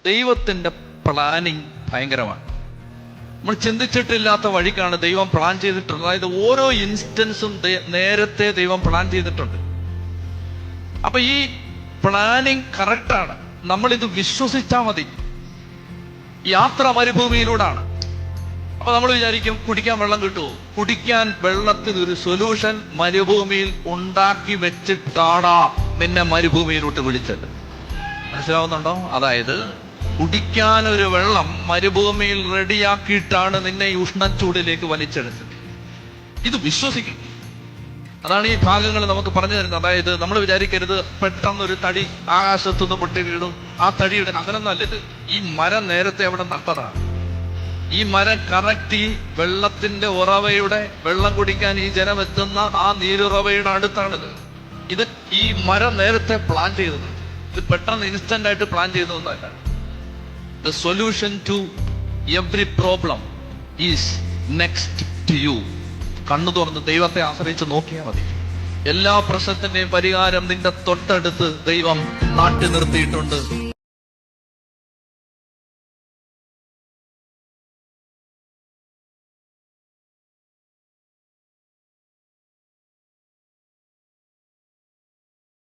ദൈവത്തിന്റെ പ്ലാനിങ് ഭയങ്കരമാണ്. നമ്മൾ ചിന്തിച്ചിട്ടില്ലാത്ത വഴിക്കാണ് ദൈവം പ്ലാൻ ചെയ്തിട്ടുള്ളത്. അതായത് ഓരോ ഇൻസ്റ്റൻസും നേരത്തെ ദൈവം പ്ലാൻ ചെയ്തിട്ടുണ്ട്. അപ്പൊ ഈ പ്ലാനിങ് കറക്റ്റാണ്. നമ്മളിത് വിശ്വസിച്ചാൽ മതി. യാത്ര മരുഭൂമിയിലൂടാണ്. അപ്പൊ നമ്മൾ വിചാരിക്കും കുടിക്കാൻ വെള്ളം കിട്ടുമോ? കുടിക്കാൻ വെള്ളത്തിന് ഒരു സൊല്യൂഷൻ മരുഭൂമിയിൽ ഉണ്ടാക്കി വെച്ചിട്ടാടാ നിന്നെ മരുഭൂമിയിലോട്ട് വിളിച്ചത്. മനസ്സിലാവുന്നുണ്ടോ? അതായത് കുടിക്കാൻ ഒരു വെള്ളം മരുഭൂമിയിൽ റെഡിയാക്കിയിട്ടാണ് നിന്നെ ഈ ഉഷ്ണച്ചൂടിലേക്ക് വലിച്ചെടുത്തത്. ഇത് വിശ്വസിക്കും. അതാണ് ഈ ഭാഗങ്ങൾ നമുക്ക് പറഞ്ഞു തരുന്നത്. അതായത് നമ്മൾ വിചാരിക്കരുത് പെട്ടെന്നൊരു തടി ആകാശത്തുനിന്ന് പൊട്ടി വീടും, ആ തടിയുടെ അങ്ങനൊന്നല്ല ഇത്. ഈ മരം നേരത്തെ അവിടെ നട്ടതാണ്. ഈ മരം കറക്റ്റ് ഈ വെള്ളത്തിന്റെ ഉറവയുടെ വെള്ളം കുടിക്കാൻ ഈ ജനം എത്തുന്ന ആ നീരുറവയുടെ അടുത്താണിത്. ഇത് ഈ മരം നേരത്തെ പ്ലാൻ ചെയ്തത്. ഇത് പെട്ടെന്ന് ഇൻസ്റ്റന്റ് ആയിട്ട് plan ചെയ്തതൊന്നല്ല. The solution to every problem is next to you. കണ്ണു തുറന്ന് ദൈവത്തെ ആശ്രയിച്ച് നോക്കിയാൽ മതി. എല്ലാ പ്രശ്നത്തിന്റെയും പരിഹാരം നിന്റെ തൊട്ടടുത്ത് ദൈവം നാട്ടി നിർത്തിയിട്ടുണ്ട്.